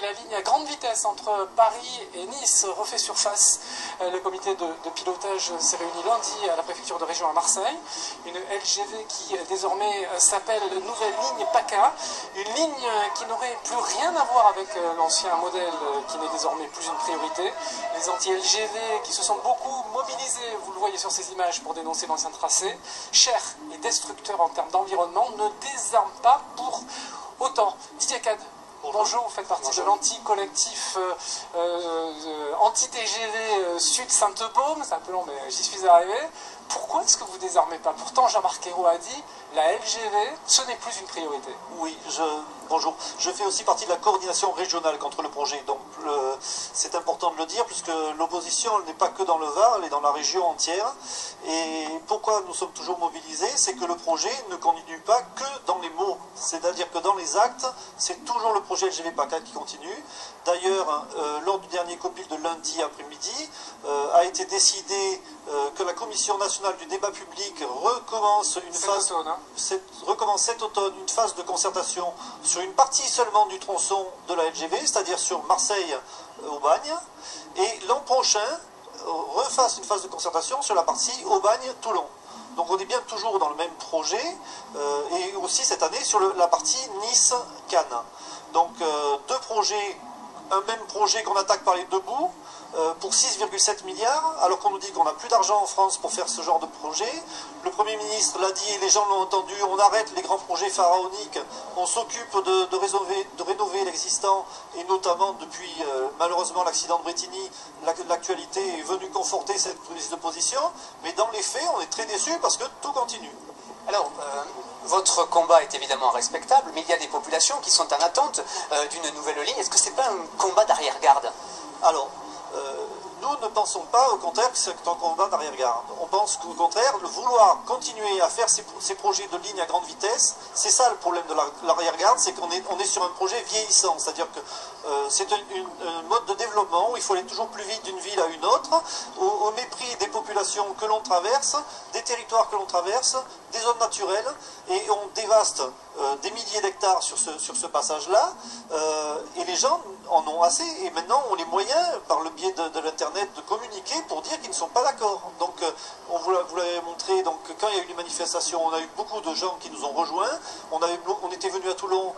la ligne à grande vitesse entre Paris et Nice refait surface. Le comité de pilotage s'est réuni lundi à la préfecture de région à Marseille. Une LGV qui désormais s'appelle Nouvelle Ligne PACA. Une ligne qui n'aurait plus rien à voir avec l'ancien modèle qui n'est désormais plus une priorité. Les anti-LGV qui se sont beaucoup mobilisés, vous le voyez sur ces images, pour dénoncer l'ancien tracé, cher et destructeur en termes d'environnement, ne désarment pas pour autant. Didier Cad, bonjour, vous faites partie de l'anti-collectif anti-TGV Sud Sainte-Baume, c'est un peu long mais j'y suis arrivé. Pourquoi est-ce que vous ne désarmez pas? Pourtant Jean-Marc Ayrault a dit la LGV, ce n'est plus une priorité. Oui, bonjour. Je fais aussi partie de la coordination régionale contre le projet. Donc c'est important de le dire puisque l'opposition n'est pas que dans le Var, elle est dans la région entière. Et pourquoi nous sommes toujours mobilisés? C'est que le projet ne continue pas que dans les mots. C'est-à-dire que dans les actes, c'est toujours le projet LGV PACA qui continue. D'ailleurs, lors du dernier COPIL de lundi après-midi, a été décidé que la Commission nationale du débat public recommence cet automne une phase de concertation sur une partie seulement du tronçon de la LGV, c'est-à-dire sur Marseille-Aubagne, et l'an prochain refasse une phase de concertation sur la partie Aubagne-Toulon. Donc on est bien toujours dans le même projet, et aussi cette année sur la partie Nice-Cannes. Donc deux projets, un même projet qu'on attaque par les deux bouts, pour 6,7 milliards, alors qu'on nous dit qu'on n'a plus d'argent en France pour faire ce genre de projet. Le Premier ministre l'a dit, et les gens l'ont entendu, on arrête les grands projets pharaoniques, on s'occupe de rénover l'existant, et notamment depuis malheureusement l'accident de Brétigny, l'actualité est venue conforter cette prise de position, mais dans les faits, on est très déçus parce que tout continue. Alors, votre combat est évidemment respectable, mais il y a des populations qui sont en attente d'une nouvelle ligne. Est-ce que ce n'est pas un combat d'arrière-garde? Alors, nous ne pensons pas au contraire que c'est un combat d'arrière-garde. On pense qu'au contraire, le vouloir continuer à faire ces projets de ligne à grande vitesse, c'est ça le problème de l'arrière-garde, c'est qu'on est sur un projet vieillissant. C'est-à-dire que c'est un mode de développement où il faut aller toujours plus vite d'une ville à une autre, au mépris des populations que l'on traverse, des territoires que l'on traverse, des zones naturelles, et on dévaste des milliers d'hectares sur ce passage-là, et les gens en ont assez, et maintenant ont les moyens, par le biais de l'Internet, de communiquer pour dire qu'ils ne sont pas d'accord. Donc, on vous l'avait montré, donc, quand il y a eu les manifestations, on a eu beaucoup de gens qui nous ont rejoints, on était venus à Toulon,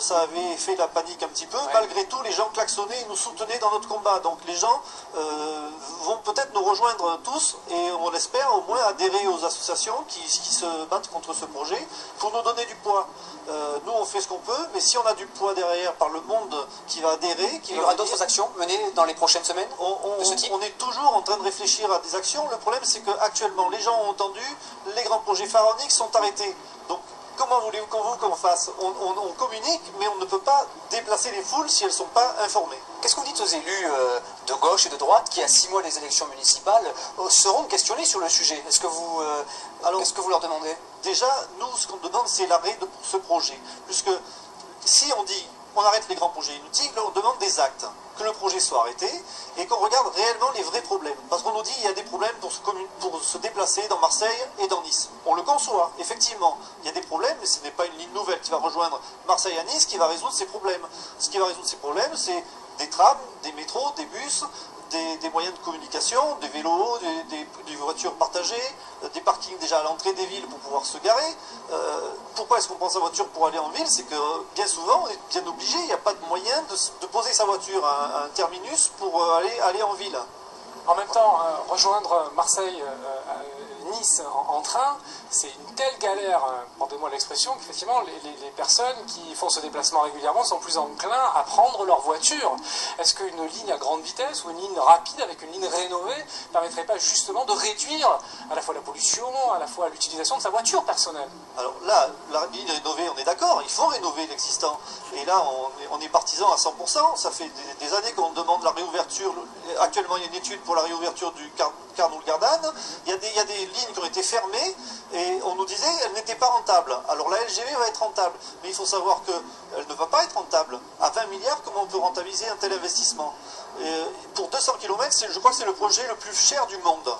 ça avait fait la panique un petit peu, ouais. Malgré tout, les gens klaxonnaient et nous soutenaient dans notre combat, donc les gens vont peut-être nous rejoindre tous, et on l'espère au moins adhérer aux associations qui se battent contre ce projet, pour nous donner du poids. Nous on fait ce qu'on peut, mais si on a du poids derrière par le monde qui va adhérer... Il y aura d'autres actions menées dans les prochaines semaines de ce type? On est toujours en train de réfléchir à des actions. Le problème c'est qu'actuellement les gens ont entendu, les grands projets pharaoniques sont arrêtés. Donc comment voulez-vous qu'on fasse? On communique, mais on ne peut pas déplacer les foules si elles ne sont pas informées. Qu'est-ce que vous dites aux élus de gauche et de droite qui, à 6 mois des élections municipales, seront questionnés sur le sujet? Est-ce que vous leur demandez? Déjà, nous, ce qu'on demande, c'est l'arrêt de ce projet. Puisque si on dit on arrête les grands projets inutiles, on demande des actes, que le projet soit arrêté, et qu'on regarde réellement les vrais problèmes. Parce qu'on nous dit qu'il y a des problèmes pour se déplacer dans Marseille et dans Nice. On le conçoit, effectivement. Il y a des problèmes, mais ce n'est pas une ligne nouvelle qui va rejoindre Marseille à Nice qui va résoudre ces problèmes. Ce qui va résoudre ces problèmes, c'est des trams, des métros, des bus, des moyens de communication, des vélos, des voitures partagées, des parkings déjà à l'entrée des villes pour pouvoir se garer. Pourquoi est-ce qu'on prend sa voiture pour aller en ville? C'est que bien souvent, on est bien obligé, il n'y a pas de moyen de poser sa voiture à un terminus pour aller en ville. En même temps, rejoindre Marseille, Nice en train, c'est une telle galère, pardonnez-moi l'expression, qu'effectivement les personnes qui font ce déplacement régulièrement sont plus enclins à prendre leur voiture. Est-ce qu'une ligne à grande vitesse ou une ligne rapide avec une ligne rénovée ne permettrait pas justement de réduire à la fois la pollution, à la fois l'utilisation de sa voiture personnelle? Alors là, la ligne rénovée, on est d'accord, il faut rénover l'existant. Et là, on est partisan à 100%, ça fait des années qu'on demande la réouverture. Actuellement, il y a une étude pour la réouverture du Carnoul-Gardanne. Il y a des lignes qui ont été fermées et on nous disait qu'elles n'étaient pas rentables. Alors la LGV va être rentable, mais il faut savoir qu'elle ne va pas être rentable. À 20 milliards, comment on peut rentabiliser un tel investissement? Pour 200 km, je crois que c'est le projet le plus cher du monde.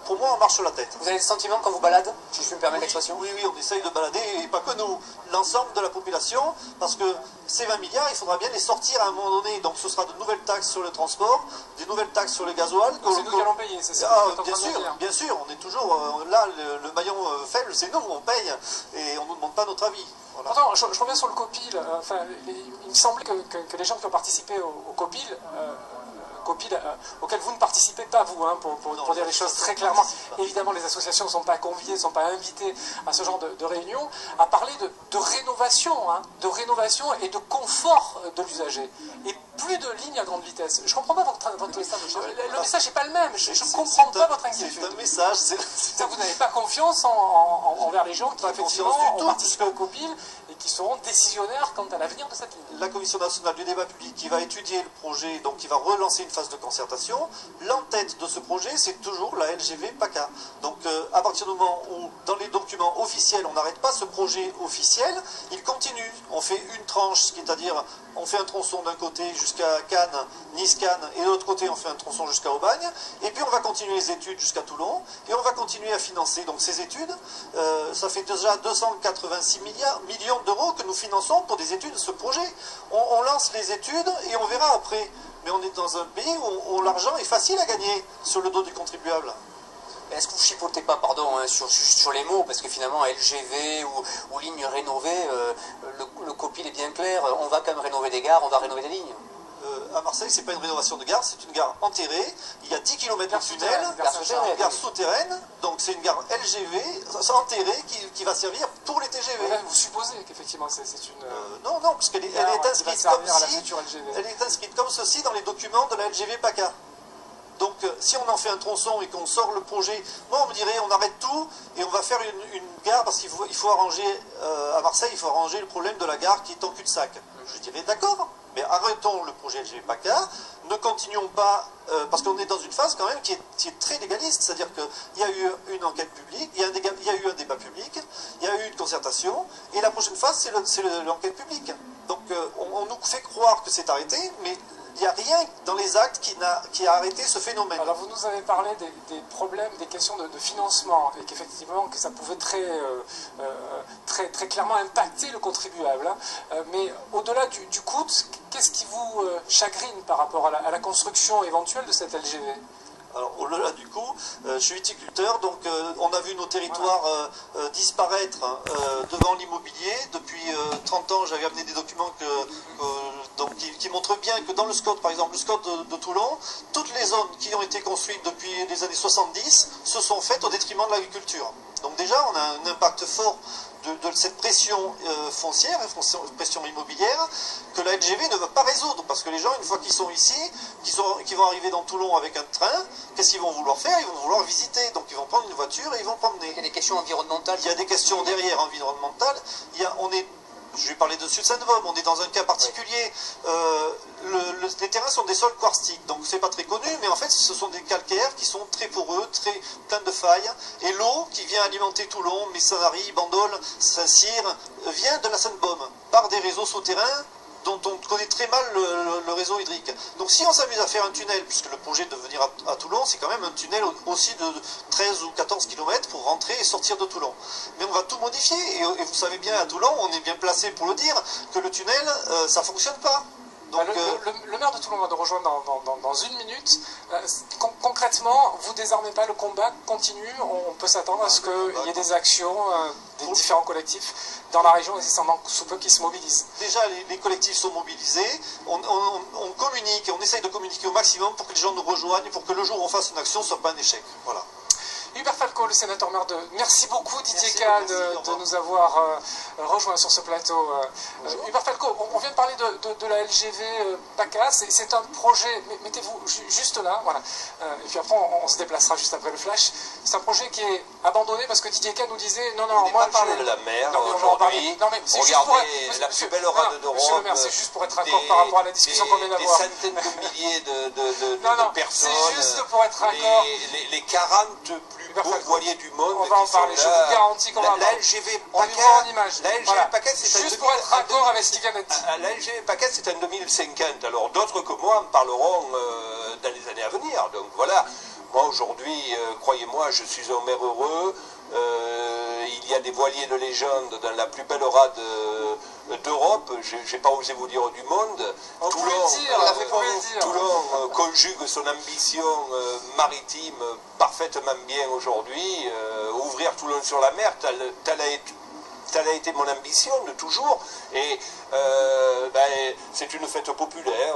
pour moi, on marche sur la tête. Vous avez le sentiment quand vous baladez, si je peux me permettre l'expression? Oui, on essaye de balader, et pas que nous, l'ensemble de la population, parce que ces 20 milliards, il faudra bien les sortir à un moment donné. Donc ce sera de nouvelles taxes sur le transport, des nouvelles taxes sur le gasoil. C'est nous qui allons payer, c'est ça? Bien sûr, on est toujours là, le maillon faible, c'est nous, on paye, et on ne nous demande pas notre avis. Voilà. Pourtant, je reviens sur le COPIL. Il me semblait que les gens qui ont participé au COPIL, auquel vous ne participez pas, vous, hein, pour dire les choses très clairement. Évidemment, les associations ne sont pas conviées, ne sont pas invitées à ce genre de réunion, à parler de rénovation, hein, de rénovation et de confort de l'usager. Et plus de lignes à grande vitesse. Je ne comprends pas votre message. Le message n'est pas le même. Je ne comprends pas votre inquiétude. C'est un message. Vous n'avez pas confiance envers les gens qui, effectivement, ont participé au COPIL et qui seront décisionnaires quant à l'avenir de cette ligne. La Commission nationale du débat public qui va étudier le projet, donc qui va relancer une phase de concertation, l'en-tête de ce projet, c'est toujours la LGV PACA. Donc à partir du moment où, dans les documents officiels, on n'arrête pas ce projet officiel, il continue. On fait une tranche, c'est-à-dire on fait un tronçon d'un côté jusqu'à Cannes, Nice-Cannes, et de l'autre côté on fait un tronçon jusqu'à Aubagne, et puis on va continuer les études jusqu'à Toulon, et on va continuer à financer donc ces études. Ça fait déjà 286 millions d'euros que nous finançons pour des études de ce projet. On lance les études et on verra après. Mais on est dans un pays où l'argent est facile à gagner sur le dos du contribuable. Est-ce que vous chipotez pas, pardon, hein, sur les mots, parce que finalement LGV ou ligne rénovée, le COPIL est bien clair, on va quand même rénover des gares, on va rénover des lignes. À Marseille, c'est pas une rénovation de gare, c'est une gare enterrée. Il y a 10 km de tunnel, une gare souterraine, donc c'est une gare LGV enterrée qui va servir pour les TGV. Vous supposez qu'effectivement c'est une... non, parce qu'elle est inscrite comme ceci dans les documents de la LGV PACA. Donc si on en fait un tronçon et qu'on sort le projet, moi on me dirait on arrête tout et on va faire une gare parce qu'il faut arranger, à Marseille il faut arranger le problème de la gare qui est en cul-de-sac. Je dirais d'accord, mais arrêtons le projet LGV PACA, ne continuons pas, parce qu'on est dans une phase quand même qui est très légaliste, c'est-à-dire qu'il y a eu une enquête publique, il y a eu un débat public, il y a eu une concertation, et la prochaine phase c'est l'enquête publique. Donc on nous fait croire que c'est arrêté, mais il n'y a rien dans les actes qui a arrêté ce phénomène. Alors vous nous avez parlé des problèmes, des questions de financement, et qu'effectivement que ça pouvait très clairement impacter le contribuable. Hein. Mais au-delà du coût, qu'est-ce qui vous chagrine par rapport à la construction éventuelle de cette LGV ? Alors au-delà du coup, je suis viticulteur, donc on a vu nos territoires disparaître devant l'immobilier. Depuis 30 ans, j'avais amené des documents qui montrent bien que dans le SCOT, par exemple le SCOT de Toulon, toutes les zones qui ont été construites depuis les années 70 se sont faites au détriment de l'agriculture. Donc déjà, on a un impact fort de cette pression foncière, pression immobilière, que la LGV ne va pas résoudre, parce que les gens, une fois qu'ils sont ici, qui vont arriver dans Toulon avec un train, qu'est-ce qu'ils vont vouloir faire? Ils vont vouloir visiter, donc ils vont prendre une voiture et ils vont promener. Il y a des questions environnementales. Il y a des questions derrière environnementales. Je vais parler de Sud-Sainte-Baume, on est dans un cas particulier. Les terrains sont des sols quartziques, donc c'est pas très connu, mais en fait ce sont des calcaires qui sont très poreux, très pleins de failles, et l'eau qui vient alimenter Toulon, Messanary, Bandol, Saint-Cyr, vient de la Sainte-Baume, par des réseaux souterrains dont on connaît très mal le réseau hydrique. Donc si on s'amuse à faire un tunnel, puisque le projet de venir à Toulon, c'est quand même un tunnel aussi de 13 ou 14 km pour rentrer et sortir de Toulon. Mais on va tout modifier, et vous savez bien, à Toulon, on est bien placé pour le dire, que le tunnel, ça ne fonctionne pas. Donc, le maire de Toulon va nous rejoindre dans une minute. Concrètement, vous désarmez pas, le combat continue, on peut s'attendre à ce qu'il y ait des actions des différents collectifs dans la région, et c'est sous peu qui se mobilisent. Déjà, les collectifs sont mobilisés, on communique, on essaye de communiquer au maximum pour que les gens nous rejoignent, pour que le jour où on fasse une action, ce ne soit pas un échec. Voilà. Hubert Falco, le sénateur maire de... Merci beaucoup Didier Cahl de nous avoir rejoints sur ce plateau. Hubert Falco, on vient de parler de la LGV PACA, c'est un projet, mettez-vous juste là, voilà. Et puis après on se déplacera juste après le flash. C'est un projet qui est abandonné parce que Didier Cahl nous disait non, moi je parler de la mer aujourd'hui. Regardez la plus belle rade d'Europe. Monsieur le maire, c'est juste pour être d'accord par rapport à la discussion qu'on vient d'avoir. Des centaines de milliers de personnes. C'est juste pour être d'accord. Les 40 plus beaux voiliers du monde. On va en parler, je vous garantis qu'on va en parler. La LGV PACA, c'est juste pour être d'accord avec ce qui vient d'être dit. La LGV PACA, c'est en 2050. Alors d'autres que moi en parleront dans les années à venir. Donc voilà. Moi aujourd'hui, croyez-moi, je suis un maire heureux. Il y a des voiliers de légende dans la plus belle rade d'Europe, j'ai pas osé vous dire du monde. Toulon conjugue son ambition maritime parfaitement bien aujourd'hui. Ouvrir Toulon sur la mer, telle a été mon ambition de toujours. Et c'est une fête populaire.